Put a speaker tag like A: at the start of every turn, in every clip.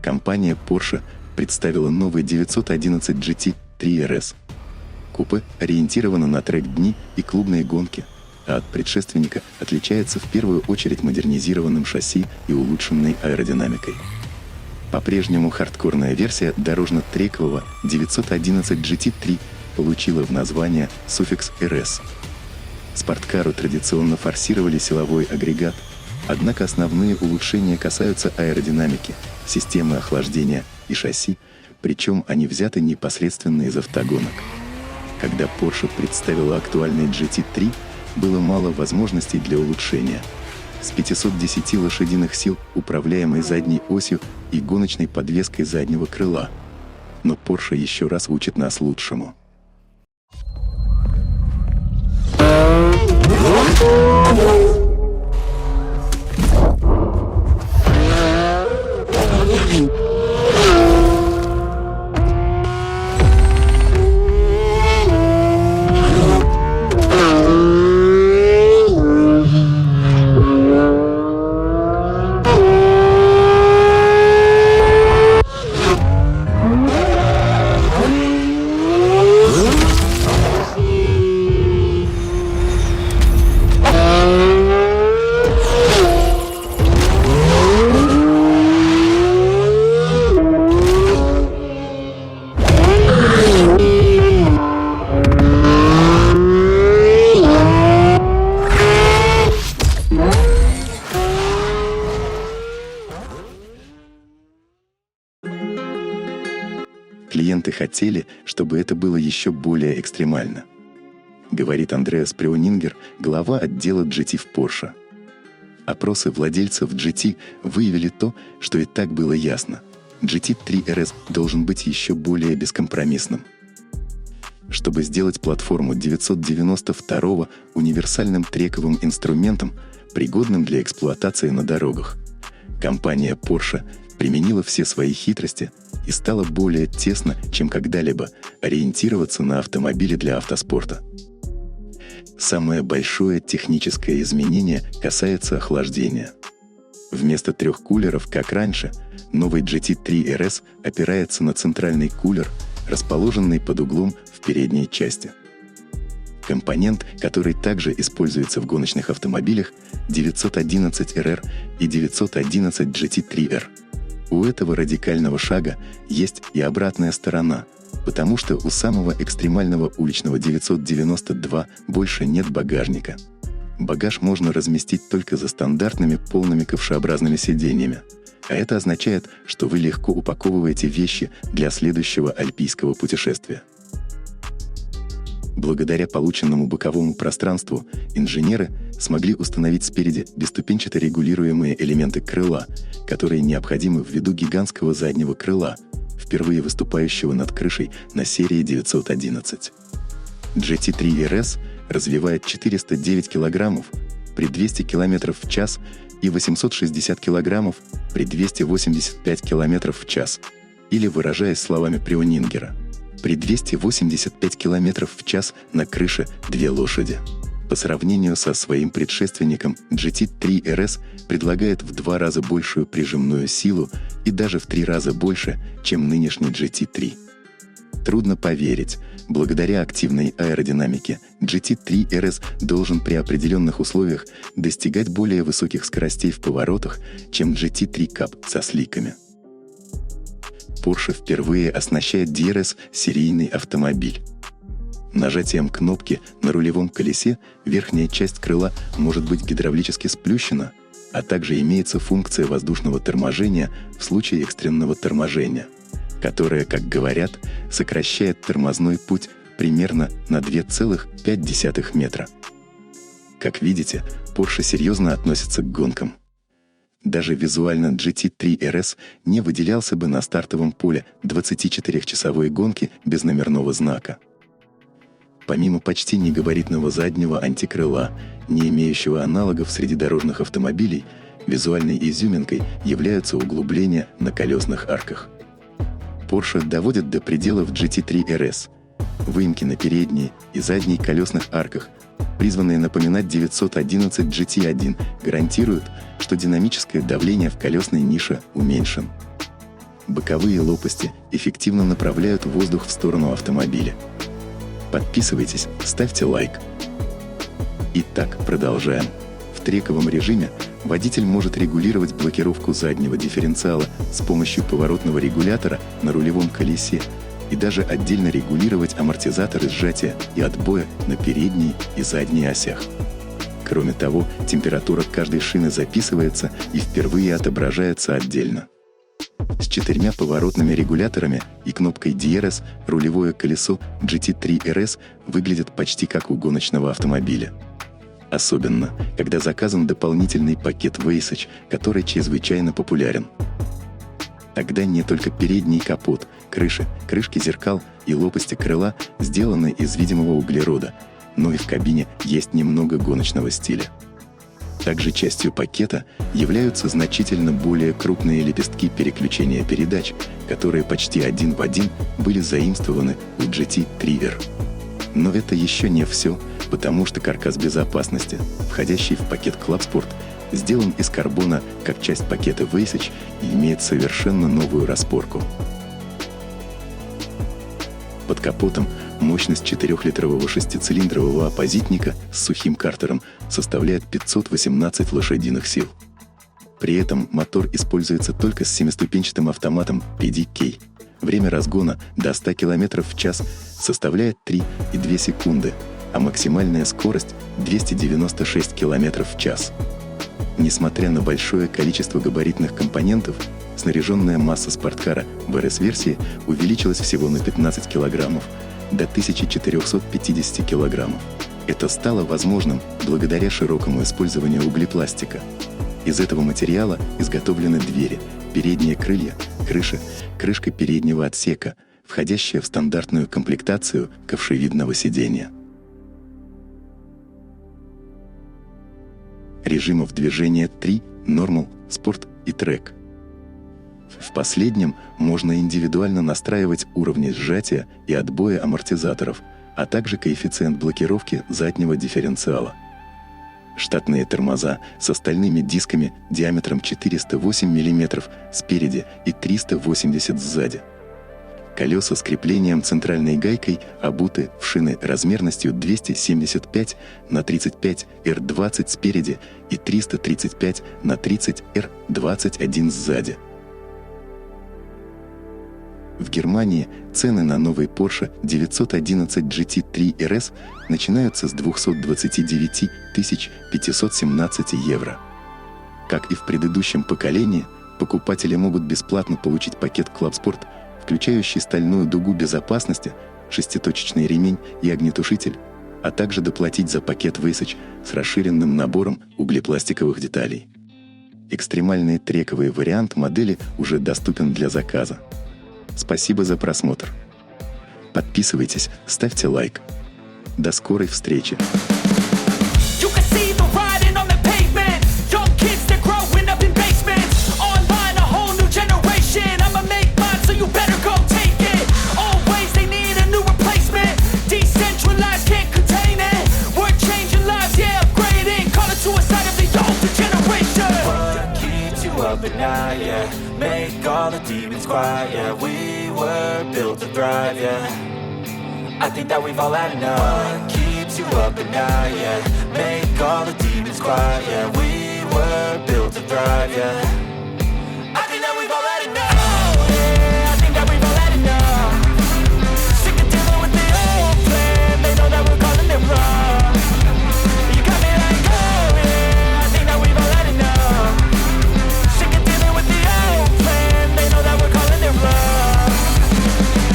A: компания Porsche представила новый 911 GT3 RS. Купе ориентировано на трек-дни и клубные гонки, а от предшественника отличается в первую очередь модернизированным шасси и улучшенной аэродинамикой. По-прежнему хардкорная версия дорожно-трекового 911 GT3 получила в название суффикс RS. Спорткару традиционно форсировали силовой агрегат, однако основные улучшения касаются аэродинамики, системы охлаждения и шасси, причем они взяты непосредственно из автогонок. Когда Porsche представила актуальный GT3, было мало возможностей для улучшения. С 510 лошадиных сил, управляемой задней осью и гоночной подвеской заднего крыла. Но Porsche еще раз учит нас лучшему. Клиенты хотели, чтобы это было еще более экстремально, говорит Андреас Прюнингер, глава отдела GT в Porsche. Опросы владельцев GT выявили то, что и так было ясно. GT3 RS должен быть еще более бескомпромиссным. Чтобы сделать платформу 992 универсальным трековым инструментом, пригодным для эксплуатации на дорогах, компания Porsche применила все свои хитрости и стала более тесно, чем когда-либо, ориентироваться на автомобили для автоспорта. Самое большое техническое изменение касается охлаждения. Вместо 3 кулеров, как раньше, новый GT3 RS опирается на центральный кулер, расположенный под углом в передней части. Компонент, который также используется в гоночных автомобилях 911RR и 911 GT3R. У этого радикального шага есть и обратная сторона, потому что у самого экстремального уличного 992 больше нет багажника. Багаж можно разместить только за стандартными полными ковшеобразными сиденьями, а это означает, что вы легко упаковываете вещи для следующего альпийского путешествия. Благодаря полученному боковому пространству инженеры смогли установить спереди бесступенчато регулируемые элементы крыла, которые необходимы ввиду гигантского заднего крыла, впервые выступающего над крышей на серии 911. GT3 RS развивает 409 кг при 200 км в час и 860 кг при 285 км в час, или, выражаясь словами Прюнингера, при 285 км в час на крыше 2 лошади. По сравнению со своим предшественником, GT3 RS предлагает в 2 раза большую прижимную силу и даже в 3 раза больше, чем нынешний GT3. Трудно поверить, благодаря активной аэродинамике GT3 RS должен при определенных условиях достигать более высоких скоростей в поворотах, чем GT3 Cup со сликами. Porsche впервые оснащает DRS серийный автомобиль. Нажатием кнопки на рулевом колесе верхняя часть крыла может быть гидравлически сплющена, а также имеется функция воздушного торможения в случае экстренного торможения, которая, как говорят, сокращает тормозной путь примерно на 2,5 метра. Как видите, Porsche серьезно относится к гонкам. Даже визуально GT3 RS не выделялся бы на стартовом поле 24-часовой гонки без номерного знака. Помимо почти негабаритного заднего антикрыла, не имеющего аналогов среди дорожных автомобилей, визуальной изюминкой являются углубления на колесных арках. Porsche доводит до пределов GT3 RS. Выемки на передней и задней колесных арках, призванные напоминать 911 GT1, гарантируют, что динамическое давление в колесной нише уменьшен. боковые лопасти эффективно направляют воздух в сторону автомобиля. Подписывайтесь, ставьте лайк. Итак, продолжаем. В трековом режиме водитель может регулировать блокировку заднего дифференциала с помощью поворотного регулятора на рулевом колесе и даже отдельно регулировать амортизаторы сжатия и отбоя на передней и задней осях. Кроме того, температура каждой шины записывается и впервые отображается отдельно. С 4 поворотными регуляторами и кнопкой DRS рулевое колесо GT3 RS выглядит почти как у гоночного автомобиля. Особенно, когда заказан дополнительный пакет Wasage, который чрезвычайно популярен. Тогда не только передний капот, крыши, крышки зеркал и лопасти крыла сделаны из видимого углерода, но и в кабине есть немного гоночного стиля. Также частью пакета являются значительно более крупные лепестки переключения передач, которые почти один в один были заимствованы у GT3R. Но это еще не все, потому что каркас безопасности, входящий в пакет Club Sport, сделан из карбона как часть пакета Wasage и имеет совершенно новую распорку. Под капотом мощность 4-литрового шестицилиндрового оппозитника с сухим картером составляет 518 лошадиных сил. При этом мотор используется только с 7-ступенчатым автоматом PDK. Время разгона до 100 км в час составляет 3,2 секунды, а максимальная скорость 296 км в час. Несмотря на большое количество габаритных компонентов, снаряженная масса спорткара в RS-версии увеличилась всего на 15 килограммов, до 1450 килограммов. Это стало возможным благодаря широкому использованию углепластика. Из этого материала изготовлены двери, передние крылья, крыша, крышка переднего отсека, входящая в стандартную комплектацию ковшевидного сидения. Режимов движения 3 – Normal, Sport и Track. В последнем можно индивидуально настраивать уровни сжатия и отбоя амортизаторов, а также коэффициент блокировки заднего дифференциала. Штатные тормоза с остальными дисками диаметром 408 мм спереди и 380 сзади. Колеса с креплением центральной гайкой обуты в шины размерностью 275 на 35 R20 спереди и 335 на 30 R21 сзади. В Германии цены на новый Porsche 911 GT3 RS начинаются с 229 517 евро. Как и в предыдущем поколении, покупатели могут бесплатно получить пакет Club Sport, включающий стальную дугу безопасности, шеститочечный ремень и огнетушитель, а также доплатить за пакет Wasage с расширенным набором углепластиковых деталей. Экстремальный трековый вариант модели уже доступен для заказа. Спасибо за просмотр. Подписывайтесь, ставьте лайк. До скорой встречи.
B: Make all the demons quiet, yeah. We were built to thrive, yeah. I think that we've all had enough. What keeps you up at night, yeah. Make all the demons quiet, yeah. We were built to thrive, yeah. I think that we've all had enough. Oh, yeah, I think that we've all had enough. Sick of dealing with the old plan. They know that we're calling it wrong. You got me like, oh, yeah, I think that we've all had enough. Sick of dealing with the old plan. They know that we're calling it wrong.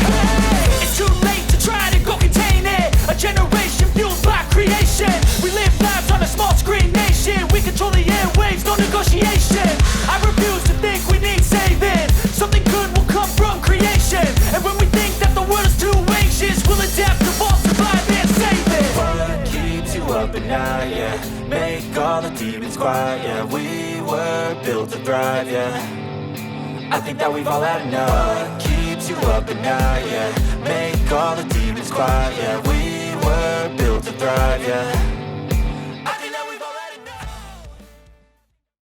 B: Hey, it's too late to try to go contain it. A generation fueled by creation. We live lives on a small screen nation. We control the airwaves, no negotiation. I refuse to think we need saving. Something good will come from creation. And when we think that the world is too anxious, we'll adapt, evolve, survive and save it. What keeps you up at night, yeah. Make all the demons quiet, yeah. We were built to thrive, yeah. I think that we've all had enough. What keeps you up at night, yeah. Make all the demons quiet, yeah. We were built to thrive, yeah.